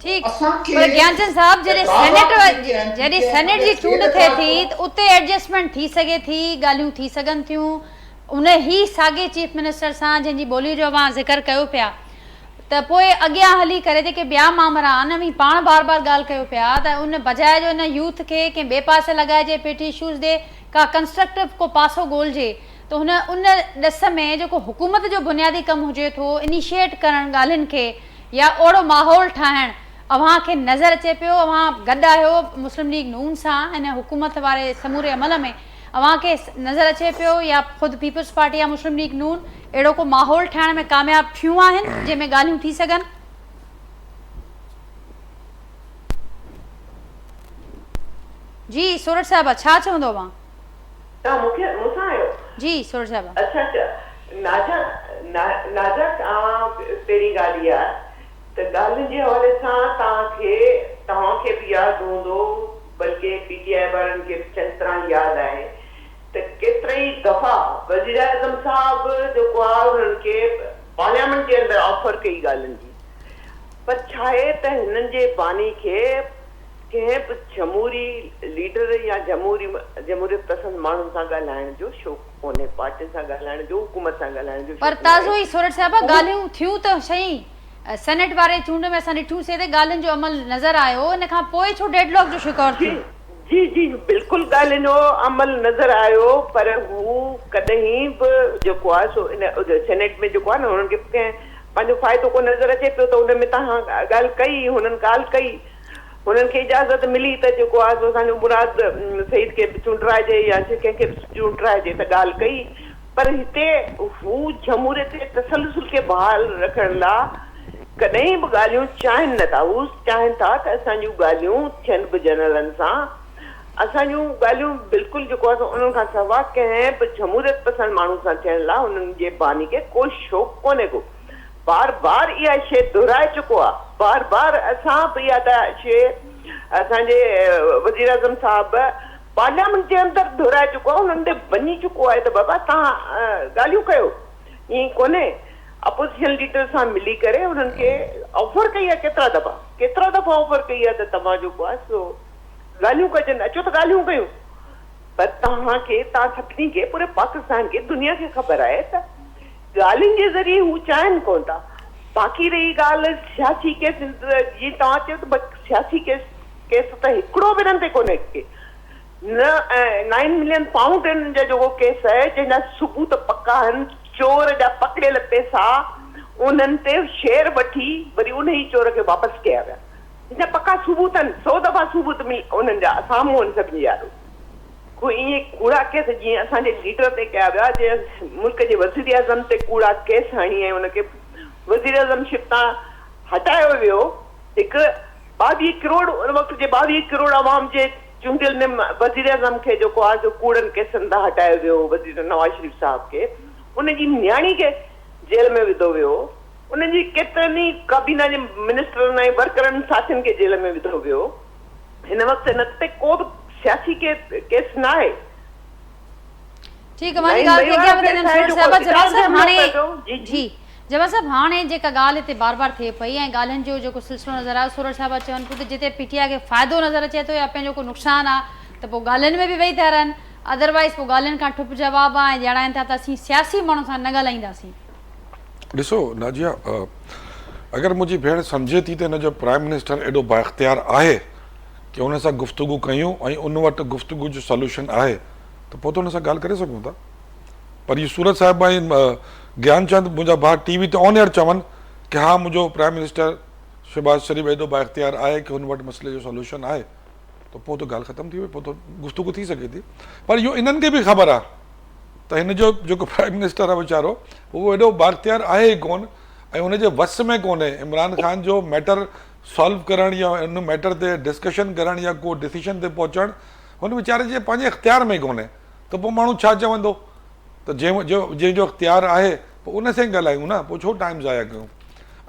ठीक, पर ज्ञानचंद साहब जॾहिं सेनेट जी चूंड थिए थी त उते एडजस्टमेंट थी सघे थी, ॻाल्हियूं थी सघनि थियूं उन ई साॻे चीफ मिनिस्टर सां जंहिंजी ॿोली जो अवां ज़िक्र कयो पिया, त पोइ अॻियां हली करे जेके ॿिया मामला आहिनि बि पाण बार बार ॻाल्हि कयो पिया त उन बजाए जो हिन यूथ खे कंहिं ॿिए पासे लॻाइजे, पेटी इशूज़ ॾे का कंस्ट्रक्टिव को पासो ॻोल्हिजे, त उन ॾिस में जेको हुकूमत जो बुनियादी कमु हुजे थो इनिशिएट करणु ॻाल्हियुनि खे या ओहिड़ो माहौल ठाहिणु, अव्हां खे नज़र अचे पियो अव्हां गॾु आहियो मुस्लिम लीग नून सां हिन हुकूमत वारे समूरे अमल में, अव्हां खे नज़र अचे पियो या ख़ुदि पीपल्स पार्टी या मुस्लिम लीग नून अहिड़ो को माहौल ठाहिण में कामयाब थियूं आहिनि जंहिंमें ॻाल्हियूं थी सघनि? जी सोरठ साहिबा छा चवंदो अव्हां? जी सोरठ साहिबा। अच्छा नाज़ा पहिरीं ॻाल्हि इहा त ॻाल्हियुनि जे हवाले सां तव्हांखे बि यादि हूंदो, बल्कि पीटीआई वारनि खे चङी तरह यादि आहे त केतिरई दफ़ा वज़ीर आज़म साहब जेको आहे हुननि खे पार्लियामेंट जे अंदरि ऑफर कई ॻाल्हियुनि जी, पर छा आहे त हिननि जे बानी खे कंहिं बि जमहूरी लीडर या जमहूरियत पसंद माण्हुनि सां ॻाल्हाइण जो शौक़ु कोन्हे, पार्टियुनि सां ॻाल्हाइण जो, हुकूमत सां ॻाल्हाइण जो। पर ताज़ो ई सोरठ साहिबा ॻाल्हियूं थियूं त सही, सेनेट वारे चूंड में असां ॾिठूंसीं त ॻाल्हियुनि जो अमल नज़र आयो, इन खां पोइ छो डेडलॉक जो शिकार थियो? जी जी बिल्कुलु ॻाल्हियुनि जो अमल नज़र आयो, पर हू कॾहिं बि जेको आहे सो इन सेनेट में जेको आहे न हुननि खे कंहिं पंहिंजो फ़ाइदो को नज़र अचे पियो त हुन में तव्हां ॻाल्हि कई, हुननि ॻाल्हि कई, हुननि खे इजाज़त मिली त जेको आहे सो असांजो मुराद सईद खे चूंडाइजे या कंहिंखे चूंडाइजे त ॻाल्हि कई, पर हिते हू जमहूरियत जे तसलसल खे बहाल रखण लाइ कॾहिं बि ॻाल्हियूं चाहिनि नथा। हू चाहिनि था त असांजूं ॻाल्हियूं थियनि बि जनरलनि सां, असांजूं ॻाल्हियूं बिल्कुलु जेको आहे उन्हनि खां सवाइ कंहिं बि जमहूरियत पसंदि माण्हू सां थियण लाइ उन्हनि जे बानी खे कोई शौक़ु कोन्हे को। बार बार इहा शइ दोहिराए चुको आहे, बार बार असां बि इहा त शइ असांजे वज़ीर आज़म साहब पार्लियामेंट जे अंदरि दोहिराए चुको आहे, हुननि ते वञी चुको आहे त बाबा तव्हां ॻाल्हियूं कयो, ईअं कोन्हे। अपोजिशन लीडर सां मिली करे हुननि खे ऑफर कई आहे, केतिरा दफ़ा ऑफर कई आहे त तव्हां जेको आहे सो ॻाल्हियूं कजनि, अचो त ॻाल्हियूं कयूं, पर तव्हां सभिनी खे पूरे पाकिस्तान खे दुनिया खे ख़बर आहे त ॻाल्हियुनि जे ज़रिए हू चाहिनि कोन था। बाक़ी रही ॻाल्हि सियासी केस, जीअं तव्हां चयो त सियासी केस त हिकिड़ो बि हिननि ते कोन्हे के न, 9 मिलियन पाउंड जा जेको केस आहे जंहिंजा सबूत पका आहिनि, चोर जा पकड़ियल पैसा उन्हनि ते शेयर वठी वरी उन ई चोर खे वापसि कया विया, हिन पका सबूत आहिनि, 100 दफ़ा सबूत उन्हनि जा साम्हूं आहिनि सभिनी जा। कोई ईअं कूड़ा केस जीअं असांजे लीडर ते कया विया, जीअं मुल्क जे वज़ीर आज़म ते कूड़ा केस हणी ऐं हुनखे वज़ीर आज़मशिप तां हटायो वियो, हिकु 22 करोड़ उन वक़्त जे 22 करोड़ आवाम जे चूंडियल वज़ीर आज़म खे जेको आहे जो कूड़नि केसनि तां हटायो वियो, वज़ीर नवाज़ शरीफ़ साहब खे, उनजी न्याणी खे जेल में विधो वियो, उन्हनि जी केतिरनि काबीना जे मिनिस्टरनि ऐं वर्करनि साथियुनि खे जेल में विधो वियो। हिन वक़्तु न ते को बि सियासी केस न आहे। ठीकु आहे, मां ॻाल्हि खे अॻियां वधाईंदमि सूरज साहिबा। जमाल साहिब हाणे जी जमाल साहिब हाणे जेका ॻाल्हि हिते बार बार थिए पई ऐं ॻाल्हियुनि जो जेको सिलसिलो नज़र आयो, सूरज साहिबा चवनि पियो त जिते पीटीआई खे फ़ाइदो नज़र अचे थो या पंहिंजो को नुक़सानु आहे त पोइ ॻाल्हियुनि में बि वेही था रहनि, अदरवाइज़ पोइ ॻाल्हियुनि खां ठुप जवाब आहे ऐं ॼाणाइनि था त असीं सियासी माण्हू सां न ॻाल्हाईंदासीं। ॾिसो नाजिया, अगरि मुंहिंजी भेण सम्झे थी त हिन जो प्राइम मिनिस्टर एॾो बाइख्तियार आहे की उन सां गुफ़्तगू कयूं ऐं उन वटि गुफ़्तगू जो सोल्यूशन आहे त पोइ त हुन सां ॻाल्हि करे सघूं था। पर इहे सूरत साहिब ऐं ज्ञानचंद मुंहिंजा भाउ टीवी ते ऑन एयर चवनि की हा मुंहिंजो प्राइम मिनिस्टर शहबाज़ शरीफ़ एॾो बाइख्तियार आहे की हुन वटि मसइले जो सोल्यूशन आहे, त पोइ त ॻाल्हि ख़तमु थी वई, पोइ त गुफ़्तगू थी सघे थी। पर इहो इन्हनि खे बि ख़बर आहे त हिन जो जेको प्राइम मिनिस्टर आहे वीचारो उहो एॾो बाइख्तियार आहे ई कोन ऐं हुनजे वस में कोन्हे इमरान ख़ान जो मैटर सॉल्व करणु या उन मैटर ते डिस्कशन करणु या को डिसीशन ते पहुचणु हुन वीचारे जे पंहिंजे इख़्तियार में कोन्हे। त पोइ माण्हू छा चवंदो त जंहिंजो इख़्तियार आहे पोइ उन सां ई ॻाल्हायूं न, पोइ छो टाइम ज़ाया कयूं।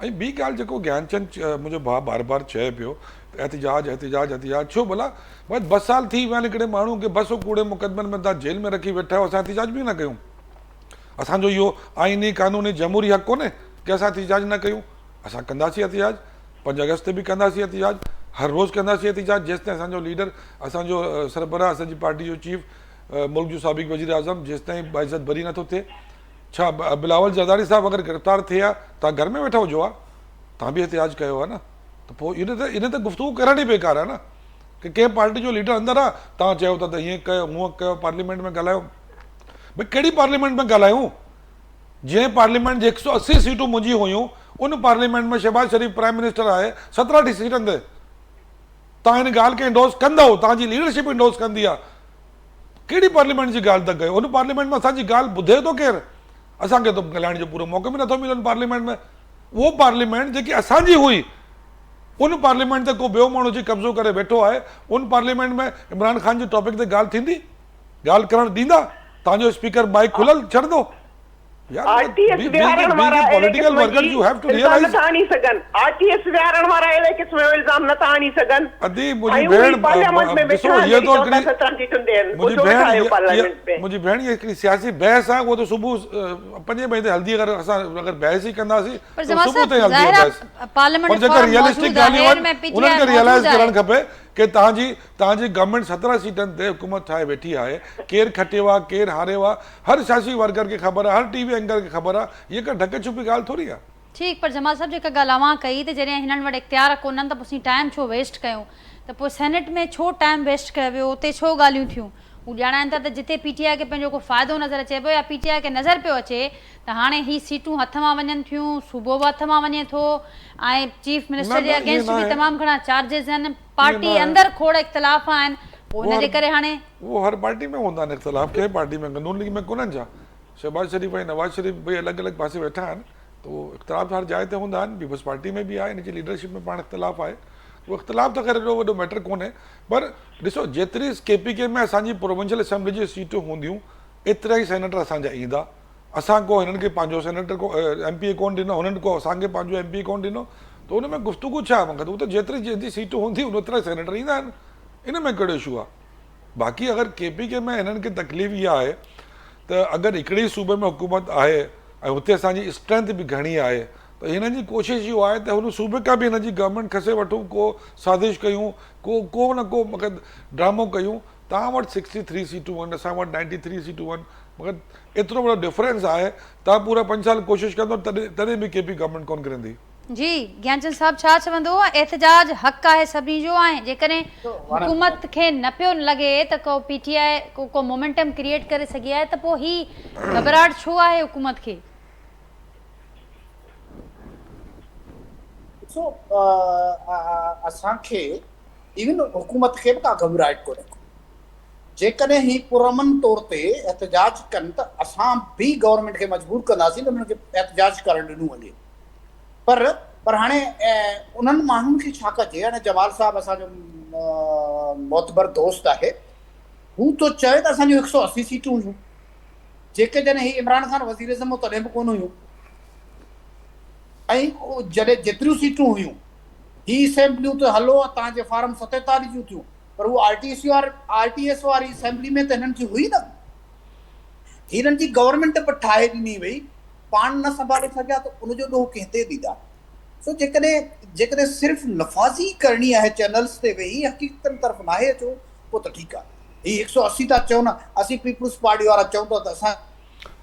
ऐं ॿी ॻाल्हि जेको ज्ञानचंद मुंहिंजो भाउ बार बार चए पियो एहतिजाज एहतिजाज एहतिजाज, छो भला बस 2 साल थी विया आहिनि हिकिड़े माण्हू खे बसि कूड़े मुक़दमनि में तव्हां जेल में रखी वेठा आहियो, असां एहतिजाज बि न कयूं। असांजो इहो आइनी कानूनी जमहूरी हक़ कोन्हे की असां एहतिजाज न कयूं। असां कंदासीं एहतिजाज, 5 अगस्त ते बि कंदासीं एहतिजाज, हर रोज़ु कंदासीं एहतिजाज जेसिताईं असांजो लीडर, असांजो सरबराह, असांजी पार्टी जो चीफ, मुल्क जो साबिक़ वज़ीर आज़म जेसिताईं बाइज़त बरी नथो थिए। छा बिलावल जरदारी साहब अगरि गिरफ़्तार थिए हा तव्हां घर में वेठा हुजो हा, तव्हां बि एहतिजाज कयो आहे न, त पोइ इन ते गुफ़्तगू करण ई बेकार आहे न की कंहिं पार्टी जो लीडर अंदरि आहे तव्हां चयो था त हीअं कयो हूअं कयो, पार्लियामेंट में ॻाल्हायो। भई कहिड़ी पार्लियामेंट में ॻाल्हायूं? जंहिं पार्लियामेंट जी 180 सीटूं मुंहिंजी हुयूं उन पार्लियामेंट में शहबाज़ शरीफ़ प्राइम मिनिस्टर आहे 17 सीटनि ते। तव्हां हिन ॻाल्हि खे इंडोर्स कंदव, तव्हांजी लीडरशिप इंडोर्स कंदी आहे। कहिड़ी पार्लियामेंट जी ॻाल्हि था कयो? उन पार्लियामेंट में असांजी ॻाल्हि ॿुधे थो केरु? असांखे त ॻाल्हाइण जो पूरो मौक़ो बि नथो मिले उन पार्लियामेंट में। उहो पार्लियामेंट जेकी असांजी हुई उन पार्लियामेंट ते को ॿियो माण्हू अची कब्ज़ो करे वेठो आहे, उन पार्लियामेंट में इमरान ख़ान जे टॉपिक ते ॻाल्हि थींदी? ॻाल्हि करणु ॾींदा? तव्हांजो स्पीकर माइक खुलियल छॾंदो? आरटीएस विहारण वारा political worker you have to इल्ज़ाम रियलाइज नथा आणी सघनि। आरटीएस विहारण वारा अहिड़े क़िस्म जो इल्ज़ाम नथा आणी सघनि। अदी मुंहिंजी भेण ॾिसो ये तो मुंहिंजी भेण ये हिकिड़ी सियासी बहस आहे, उहो त सुबुह 5 बजे ते हलंदी। अगरि असां बहस ई कंदासीं त सुबुह ताईं हलंदी आहे बहस। पर जेका रियलिस्टिक ॻाल्हियूं आहिनि उन्हनि खे रियलाइज़ करणु खपे कि तव्हांजी गवर्नमेंट 17 सीटनि ते हुकूमत ठाहे वेठी आहे। केरु खटियो आहे, केरु हारियो आहे, हर सियासी वर्कर खे ख़बर आहे, हर टीवी एंकर खे ख़बर आहे। हीअ का ढक छुपी ॻाल्हि थोरी आहे। ठीकु, पर जमाल साहिब जेका ॻाल्हि अवां कई त जॾहिं हिननि वटि इख़्तियार कोन्हनि त पोइ असीं टाइम छो वेस्ट कयूं? त पोइ सेनेट में छो टाइम वेस्ट कयो वियो, उते छो ॻाल्हियूं थियूं? हू ॼाणाइनि था त जिते पीटीआई खे पंहिंजो को फ़ाइदो नज़र अचे पियो या पीटीआई खे नज़र पियो अचे त हाणे ही सीटूं हथ मां वञनि थियूं, सूबो बि हथ मां वञे थो ऐं चीफ मिनिस्टर जे अगेंस्ट बि तमामु घणा चार्जिस आहिनि, पार्टी अंदरि खोड़ इख़्तिलाफ़ आहिनि। पोइ हिन जे करे हाणे उहो हर पार्टी में हूंदा आहिनि इख़्तिलाफ़। कंहिं पार्टी में नून लीग में कोन्हनि छा? शहबाज़ शरीफ़ ऐं नवाज़ शरीफ़ ॿई अलॻि अलॻि पासे वेठा आहिनि, त उहो इख़्तिलाफ़ हर जाइ ते हूंदा आहिनि। पीपल्स पार्टी में बि आहे, हिनजी लीडरशिप में पाण इख़्तिलाफ़ आहे। उहो इख़्तिलाफ़ त ख़ैर एॾो वॾो मैटर कोन्हे। पर ॾिसो जेतिरी KPK में असांजी प्रोविंशियल असेंबली जी सीटूं हूंदियूं एतिरा ई सेनेटर असांजा ईंदा। असां को हिननि खे पंहिंजो सेनेटर को MP कोन ॾिनो, हुननि को असांखे पंहिंजो MP कोन ॾिनो, त हुन में गुफ़्तगू छा? मूंखे त जेतिरी जंहिंजी सीटूं हूंदियूं ओतिरा सेनेटर ईंदा आहिनि। इन में कहिड़ो इशू आहे? बाक़ी अगरि KPK में हिननि खे तकलीफ़ इहा आहे त अगरि हिकिड़ी सूबे में हुकूमत आहे ऐं हुते असांजी स्ट्रेंथ बि घणी आहे त हिननि जी कोशिशि इहो आहे त हुन सूबे खां बि हिन जी गवर्नमेंट खसे वठूं, को साज़िश कयूं, को न को मगर ड्रामो कयूं। तव्हां वटि 63 सीटूं आहिनि, असां वटि 93 सीटूं आहिनि, मगर एतिरो वॾो डिफरेंस आहे। तव्हां पूरा 5 साल कोशिशि कंदो तॾहिं बि KP गवर्नमेंट कोन करंदी। जी ज्ञानचंद साहब छा चवंदो? एहतिजाज हक़ आहे सभिनी जो ऐं जेकॾहिं हुकूमत खे न पियो लॻे त को पीटीआई को मोमेंटम क्रिएट करे सघी आहे त पोइ ही घबराहट छो आहे हुकूमत खे? ॾिसो असांखे इवन हुकूमत खे बि का घबराहट कोन्हे। जेकॾहिं ही पुरमन तौर ते एहतिजाज कनि त असां बि गवर्नमेंट खे मजबूर कंदासीं त उन्हनि खे एहतिजाज करणु ॾिनो वञे। पर हाणे उन्हनि माण्हुनि खे छा कजे? हाणे जमाल साहिबु असांजो मोतबर दोस्त आहे, हू थो चए त असांजूं 180 सीटूं हुयूं, जेके जॾहिं ही इमरान ख़ान वज़ीर आज़म हो तॾहिं बि कोन हुयूं। ऐं जॾहिं जेतिरियूं सीटूं हुयूं ही असेंबलियूं त हलो तव्हांजे फार्म 47 जूं थियूं, पर उहो RTS वारी असेंबली में त हिननि जी हुई न, हिननि जी गवर्नमेंट बि ठाहे ॾिनी वई, पाण न संभाले सघिया त उनजो ॾोह कंहिं ते ॾींदा। सो जेकॾहिं सिर्फ़ु नफ़ाज़ी करणी आहे चैनल्स ते वेही, हक़ीक़तनि तरफ़ नाहे अचो, पोइ त ठीकु आहे। ही 180 था चवनि, असीं पीपुल्स पार्टी वारा चऊं था त असां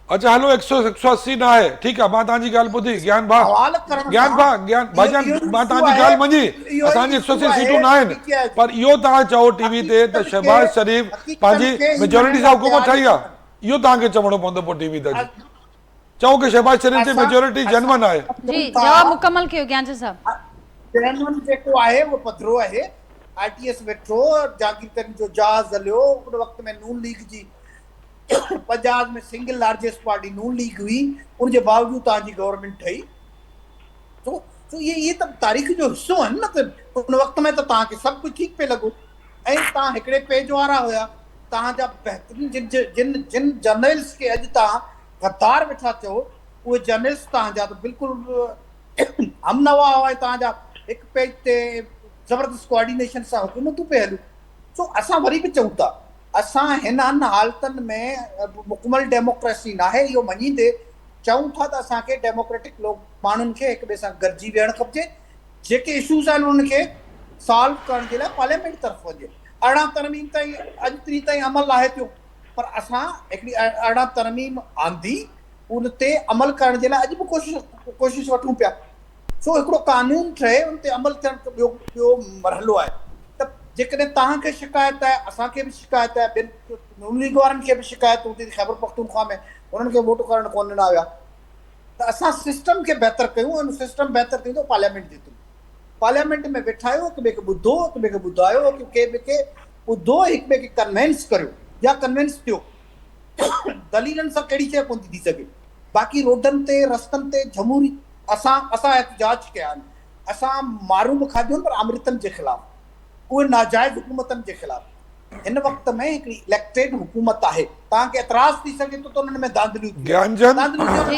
अच्छा हलो 180 न आहे, ठीकु आहे, मां तव्हांजी ॻाल्हि ॿुधी। ज्ञान भाउ भाॼन मां तव्हांजी ॻाल्हि मञी, असांजी 180 सीटूं न आहिनि, पर इहो तव्हां चओ टीवी ते त शहबाज़ शरीफ़ पंहिंजी मेजोरिटी सां हुकूमत ठाही आहे, इहो तव्हांखे चवणो पवंदो पोइ टीवी ते चओ कि शहबाज़ शरीफ़ जी मेजोरिटी जनवन आहे। जी जवाब मुकम्मल कयो ज्ञानचंद साहब। जनवन जेको आहे उहो पधरो आहे, RTS वेठो, जागीरदारनि जो जहाज़ हलियो, उन वक़्त में नून लीग जी पंजाब में सिंगल लार्जेस्ट पार्टी नून लीग हुई, उनजे बावजूद तव्हांजी गवर्नमेंट ठही। तो ये त तारीख़ जो हिस्सो आहिनि न, त उन वक़्त में त तव्हांखे सभु कुझु ठीकु पिए लॻो, ऐं तव्हां हिकिड़े पेज वारा हुया, तव्हांजा बहितरीन जिन जर्नलिस्ट खे अॼु तव्हां गद्दार वेठा चओ, उहे जर्नलिस्ट तव्हांजा त बिल्कुलु हमनवा हुआ, तव्हांजा हिकु पेज ते ज़बरदस्त कोऑर्डिनेशन सां हुकूमतूं पिए हलियूं। सो असां वरी बि चऊं था, असां हिननि हालतनि में मुकमल डेमोक्रेसी न आहे इहो मञींदे चऊं था त असांखे डेमोक्रेटिक माण्हुनि खे हिक ॿिए सां गॾिजी वेहणु खपजे, जेके इशूज़ आहिनि उन्हनि खे सॉल्व करण जे लाइ पार्लियामेंट तरफ़ वञे। 18 तरमीम ताईं अॼु ताईं अमल आहे थियो, पर असां हिकिड़ी 18 तरमीम आंदी, उन ते अमल करण जे लाइ अॼु बि कोशिशि वठूं पिया। सो हिकिड़ो कानून ठहे, उन ते अमल थियणु ॿियो मरहलो आहे। त जेकॾहिं तव्हांखे शिकायत आहे, असांखे बि शिकायत आहे, ॿियनि नून लीग वारनि खे बि शिकायत हूंदी, ख़ैबर पख्तूनख्वा में उन्हनि खे वोट करणु कोन ॾिना विया, त असां सिस्टम खे बहितर कयूं, ऐं सिस्टम बहितर थींदो पार्लियामेंट जे थ्रू। पार्लियामेंट में वेठा आहियो, हिक ॿिए खे ॿुधो, हिक ॿिए खे ॿुधायो, के ॿिए खे ॿुधो, हिक ॿिए खे कन्वेंस करियो या कन्वेंस थियो। दलीलनि सां कहिड़ी शइ कोन थी सघे। बाक़ी रोडनि ते रस्तनि ते जमहूरी असां एहतजाज कया आहिनि, असां मारूं बि खाधियूं, पर अमृतनि जे ख़िलाफ़, उहे नाजाइज़ हुकूमतनि जे ख़िलाफ़। हिन वक़्त में हिकिड़ी इलेक्टेड हुकूमत आहे, तव्हांखे एतिराज़ थी सघे थो त उन्हनि में दांधलियूं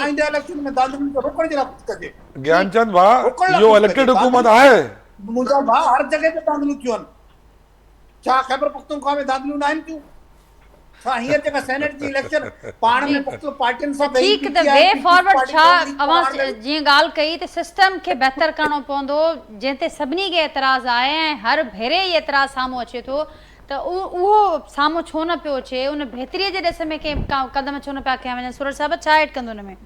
आईंदे इलेक्शन में दांधलियूं खे रोकण जे लाइ कुझु कजे। ज्ञानचंद भाउ इहो इलेक्टेड हुकूमत आहे? मुंहिंजा भाउ हर जॻह ते दांधलियूं थियूं आहिनि। छा ख़ैबर पख्तूनख्वा में दांधलियूं न आहिनि थियूं? छा हींअर जेका सेनेट जी इलेक्शन पाण में मुख़्तलिफ़ पार्टियुनि सां ठीक, त वे फॉरवर्ड छा अवां जीअं ॻाल्हि कई त सिस्टम खे बहितर करणो पवंदो, जंहिं ते सभिनी खे एतिराज़ आहे ऐं हर भेरे ई एतिराज़ साम्हूं अचे थो, त उहो साम्हूं छो न पियो अचे, उन बहितरीअ जे ॾिस में कंहिं क़दम छो न पिया कया वञनि? सूरज साहिब छा ऐड कंदो हुन में?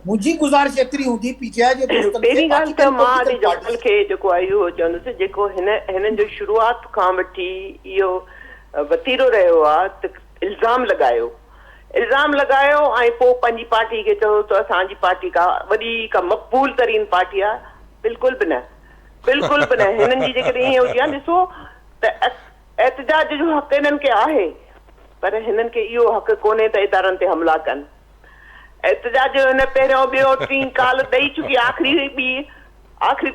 मुंहिंजी गुज़ारिश एतिरी हूंदी PTI जे दोस्तनि खे, पहिरीं ॻाल्हि त मां अॼु जवान खे जेको आहे इहो चवंदुसि, जेको हिननि जो शुरूआत खां वठी इहो वतीरो रहियो आहे त इल्ज़ाम लॻायो ऐं पोइ पंहिंजी पार्टी खे चयो त असांजी पार्टी का वॾी का मक़बूल तरीन पार्टी आहे। बिल्कुलु बि न, बिल्कुलु बि न। हिननि जी जेकॾहिं ईअं हुजे हा, ॾिसो त एहतजाज जो हक़ हिननि खे आहे, पर हिननि खे इहो हक़ कोन्हे त इदारनि ते हमला कनि। एहतजाज हिन पहिरियों ॿियो टीं काल ॾेई चुकी, आख़िरी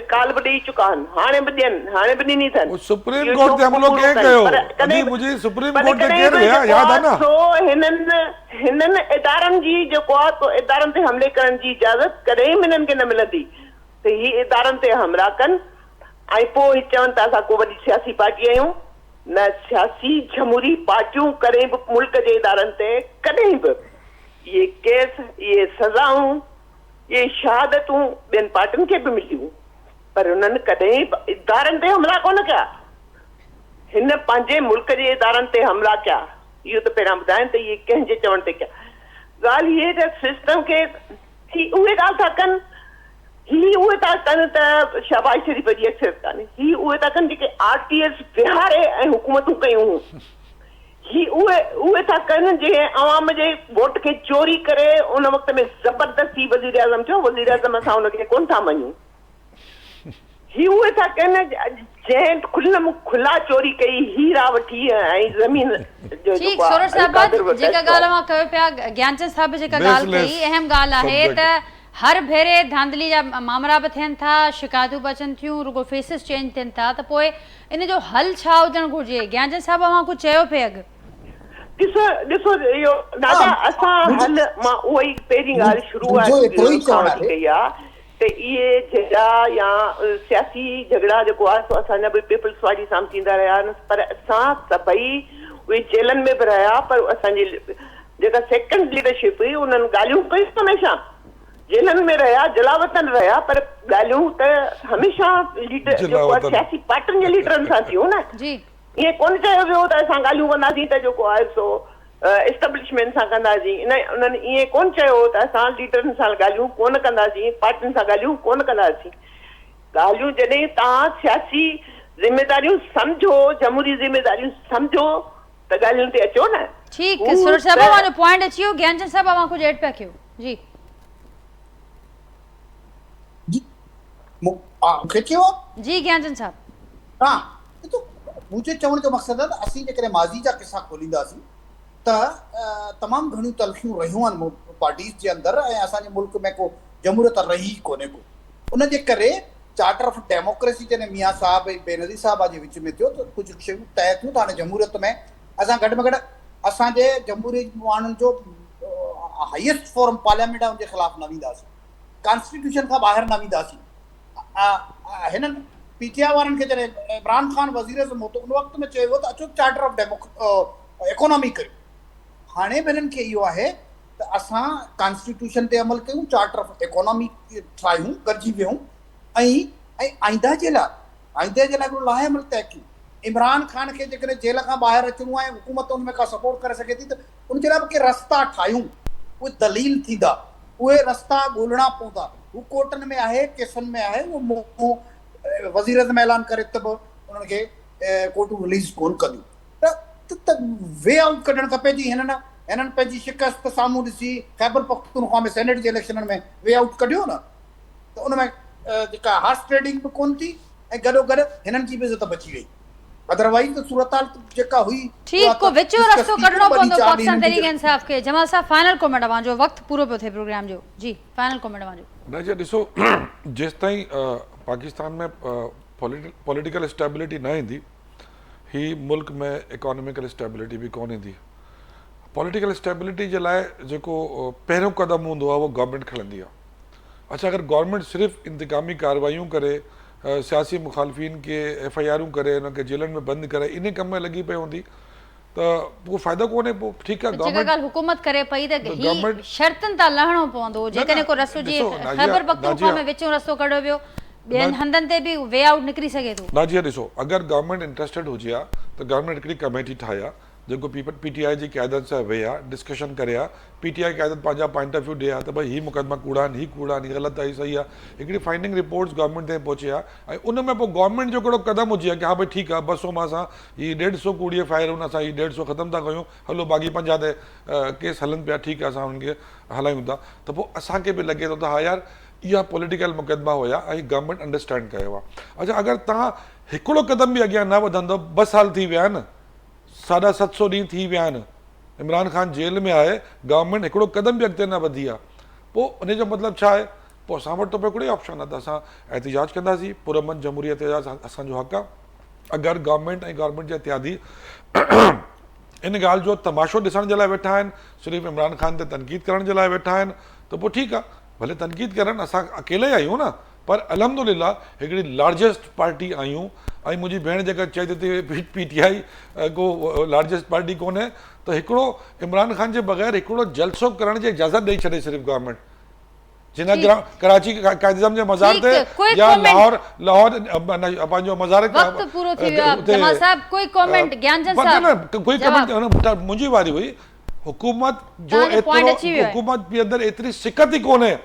काल बि ॾेई चुका आहिनि, हाणे बि ॾियनि, हाणे बि ॾिनी अथनि। सुप्रीम कोर्ट ते हमलो कंहिं कयो? मुंहिंजी सुप्रीम कोर्ट ते केरु विया, यादि आहे न? हिननि इदारनि जी जेको आहे इदारनि ते हमले करण जी इजाज़त कॾहिं बि हिननि खे न मिलंदी त ही इदारनि ते हमला कनि ऐं पोइ चवनि था असां को वॾी सियासी पार्टी आहियूं। न, सियासी जमहूरी पार्टियूं कॾहिं बि मुल्क जे इदारनि ते कॾहिं बि इहे केस, इहे सज़ाऊं, इहे शहादतूं ॿियनि पार्टियुनि खे बि मिलियूं, पर हुननि कॾहिं इदारनि ते हमला कोन कया। हिन पंहिंजे मुल्क जे इदारनि ते हमला कया, इहो त पहिरियां ॿुधाइनि त इहे कंहिंजे चवण ते कया। ॻाल्हि इहे त सिस्टम खे उहे ॻाल्हि था कनि, उहे था कनि त शहबाज शरीफ़ जी एक्सेस कान्हे, उहे था कनि जेके RTS विहारे ऐं हुकूमतूं कयूं, उहे था कनि जे अवाम जे वोट खे चोरी करे उन वक़्त में ज़बरदस्ती वज़ीर आज़म थियो, वज़ीर आज़म असां हुनखे कोन था मञूं। उहे था कनि जंहिं खुला चोरी कई, हीरा वठी ऐं ज़मीन ठीक, सूरज साहिब जेका ॻाल्हि मां कयो पिया, ज्ञानचंद साहिब जेका ॻाल्हि कई, अहम ॻाल्हि आहे त हर भेरे धांधली जा मामला बि थियनि था, शिकायतूं बि अचनि थियूं, रुगो फेसिस चेंज थियनि था, त पोइ इन जो हल छा हुजणु घुरिजे? ज्ञानचंद साहिब अवां कुझु चयो पिए अॻु? ॾिसो ॾिसो इहो दादा असां हल मां उहो ई पहिरीं ॻाल्हि शुरूआत कई आहे त इहे झगड़ा या सियासी झगड़ा जेको आहे सो असांजा बि पीपल्स पार्टी सां थींदा रहिया आहिनि, पर असां सभई उहे जेलनि में बि रहिया, पर असांजी जेका सेकेंड लीडरशिप हुई उन्हनि ॻाल्हियूं कयूं हमेशह, जेलनि में रहिया, जलावतन रहिया, पर ॻाल्हियूं त हमेशह लीडर जेको आहे सियासी पार्टियुनि जे लीडरनि सां थियूं न। ईअं कोन चयो वियो त असां ॻाल्हियूं कंदासीं त जेको आहे सो एस्टेब्लिशमेंट सां कंदासीं, उन्हनि ईअं कोन चयो त असां लीडरनि सां ॻाल्हियूं कोन कंदासीं, पार्टियुनि सां ॻाल्हियूं कोन कंदासीं। ॻाल्हियूं जॾहिं तव्हां सियासी ज़िम्मेदारियूं सम्झो, जमहूरी ज़िम्मेदारियूं सम्झो त ॻाल्हियुनि ते अचो न। ठीक है सुरेश साहब, मानो पॉइंट अची वियो। ज्ञानचंद साहब मां कुछ ऐड पिया कयो। जी जी मूंखे चयो जी ज्ञानचंद साहब। हां तो मुझे चवण जो मक़सद है असीं जेकॾहिं माज़ी जा किस्सा खोलींदासीं त तमामु घणियूं तलखियूं रहियूं आहिनि पार्टीज़ जे अंदरि ऐं असांजे मुल्क में को जमहूरियत रही कोन्हे को। उन जे करे चार्टर ऑफ डेमोक्रेसी जॾहिं मियां साहब ऐं बेनज़ीर साहब जे विच में थियो त कुझु शयूं तय थियूं त हाणे जमहूरियत में असां घटि में घटि असांजे जमहूरी माण्हुनि जो हाईएस्ट फोरम पार्लियामेंट आहे उनजे ख़िलाफ़ु न वेंदासीं, कॉन्स्टिट्यूशन खां ॿाहिरि न वेंदासीं। हिननि पीटीआई वारनि खे जॾहिं इमरान ख़ान वज़ीर अज़म हो त उन वक़्त में चयो वियो त अचो चार्टर ऑफ इकोनॉमी करियो। हाणे बि हिननि खे इहो आहे त असां कॉन्स्टिट्यूशन ते अमल कयूं, चार्टर ऑफ इकोनॉमी ठाहियूं, गॾिजी वियूं ऐं आईंदा जे लाइ हिकिड़ो लाहे अमल तय कयूं। इमरान ख़ान खे जेकॾहिं जेल खां ॿाहिरि अचिणो आहे, हुकूमत उन में का सपोर्ट करे सघे थी त उनजे लाइ बि के रस्ता ठाहियूं, उहे दलील थींदा, उहे रस्ता ॻोल्हणा पवंदा। हू कोर्टनि में आहे, केसनि में आहे, उहो वज़ीर अज़म ऐलान करे त बि उन्हनि खे कोर्टूं रिलीज़ कोन कंदियूं। त वे आउट कढणु खपे। जी हिननि पंहिंजी शिकस्त साम्हूं ॾिसी ख़ैबर पख्तूनख्वा में सेनेट जे इलेक्शननि में वे आउट कढियो न, त उन में जेका हार्स ट्रेडिंग बि कोन थी ऐं गॾोगॾु हिननि जी बि इज़त बची वई। अदरवाइज त सूरत जेका हुई ठीक को विचो रस्तो कढणो पवंदो पाकिस्तान तहरीक इंसाफ खे। जमाल साहब फाइनल कमेंट वांजो वक्त पूरो पियो थिए प्रोग्राम जो। जी फाइनल कमेंट वांजो। न जी ॾिसो, जेसि ताईं पाकिस्तान में पॉलिटिकल स्टेबिलिटी न ईंदी, ही मुल्क में इकोनॉमिकल स्टेबिलिटी भी कोन ईंदी। पॉलिटिकल स्टेबिलिटी जे लाइ जेको पहिरियों क़दम हूंदो आहे उहो गवर्नमेंट खणंदी आहे। अच्छा, अगरि गवर्नमेंट सिर्फ़ु इंतकामी कार्रवाइयूं करे, सियासी मुखालफ़िन के FIRूं करे, उनखे जेलनि में बंदि करे, इन कम में लॻी पई हूंदी त पोइ फ़ाइदो कोन्हे। पोइ ठीकु आहे, गवर्नमेंट हुकूमत करे पई त ही शर्तनि तां लहणो पवंदो। जेकॾहिं को रस्तो जी ख़ैबर पख्तूनख्वा में विचों रस्तो कढियो वियो, ॿियनि हंधनि ते बि वे आउट निकिरी सघे थो। नाजिया ॾिसो, अगरि गवर्नमेंट इंट्रस्टेड हुजे हा त गवर्नमेंट हिकिड़ी कमेटी ठाहे आहे जेको PTI जी क़यादत सां वेहे आहे, डिस्कशन करे आहे, PTI क़यादत पंहिंजा पॉइंट ऑफ व्यू ॾिए आहे त भई ही मुक़दमा कूड़ा आहिनि, ही कूड़ा आहिनि, ही ग़लति आहे, ही सही आहे। हिकिड़ी फाइंडिंग रिपोर्ट्स गवर्नमेंट ताईं पहुचे आहे ऐं उन में पोइ गवर्नमेंट जो हिकिड़ो क़दम हुजे की हा भई ठीकु आहे, 200 मां असां ही 150 कूड़ीअ फायर हुन असां ही 150 ख़तमु था कयूं, हलो बाक़ी 50 ते केस हलनि पिया, ठीकु आहे, असां हुननि खे हलायूं था, त पोइ असांखे बि लॻे थो त हा यार इहा पॉलिटिकल मुक़दमा हुया ऐं गवर्नमेंट अंडरस्टैंड कयो आहे। अच्छा, अगरि तव्हां हिकिड़ो क़दम बि अॻियां न वधंदो, 2 साल थी विया आहिनि, 750 ॾींहं थी विया आहिनि, इमरान ख़ान जेल में आहे, गवर्नमेंट हिकिड़ो क़दम बि अॻिते न वधी आहे, पोइ उन जो मतिलबु छा आहे? पोइ असां वटि त हिकिड़ो ई ऑप्शन आहे त असां एहतिजाज कंदासीं, पुरअमन जमहूरी एहतिजाज असांजो हक़ आहे। अगरि गवर्नमेंट ऐं गवर्नमेंट जे इत्यादी इन ॻाल्हि जो तमाशो ॾिसण जे लाइ वेठा आहिनि, सिर्फ़ु इमरान ख़ान ते तनक़ीद करण जे लाइ वेठा आहिनि, त पोइ ठीकु आहे, भले तनक़ीद करनि, असां अकेले आहियूं न, पर अलहमदुलिल्लाह हिकिड़ी लार्जेस्ट पार्टी आहियूं। ऐं मुंहिंजी भेण जेका चए थी PTI को लार्जेस्ट पार्टी कोन्हे, त हिकिड़ो इमरान ख़ान जे बग़ैर हिकिड़ो जलसो करण जी इजाज़त ॾेई छॾे सिर्फ़ु गवर्नमेंट, जिन कराची कायदे जे मज़ार ते या लाहौर पंहिंजो मज़ार मुंहिंजी वारी हुई। हुकूमत जो हुकूमत जे अंदरि एतिरी सिकत ई कोन्हे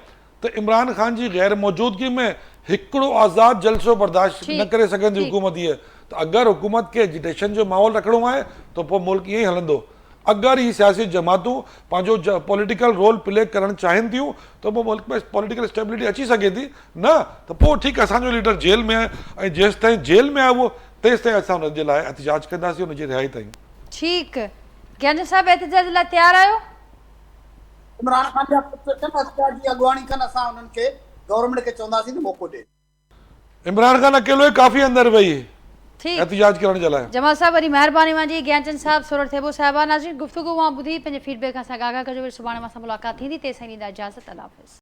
त इमरान ख़ान जी गैर मौजूदगी में हिकिड़ो आज़ाद जलसो बर्दाश्त न करे सघंदी हुकूमत। इहे त अगरि हुकूमत खे एजिटेशन जो माहौल रखिणो आहे त पोइ मुल्क ईअं ई हलंदो। अगरि ही सियासी जमातूं पंहिंजो पॉलिटिकल रोल प्ले करणु चाहिनि थियूं त पोइ मुल्क में पॉलिटिकल स्टेबिलिटी अची सघे थी, न त पोइ ठीकु आहे, असांजो लीडर जेल में आहे ऐं जेसि ताईं जेल में आहे उहो तेसि ताईं असां हुनजे लाइ एहतिजाज कंदासीं, हुनजी रिहाई ताईं। ठीकु, ज्ञानचंद साहब एहतिजाज लाइ तयारु आहियो? इमरान ख़ान जा पुट जी अॻुवाणी कनि, असां हुननि खे गवर्नमेंट खे चवंदासीं त मौक़ो ॾे। इमरान ख़ान अकेलो ई काफ़ी अंदरि वही, ठीक एहतिजाज करण जे लाइ। जमाल साहब वरी महिरबानी मुंहिंजी ज्ञानचंद साहब सूरत थेबो साहिबा नाज़रीन गुफ़्तगू मां ॿुधी पंहिंजे फीडबैक सां आगाह कजो। सुभाणे मां सां मुलाक़ात थींदी तेसिताईं ॾींदा इजाज़त। अल्लाह हाफ़िज़।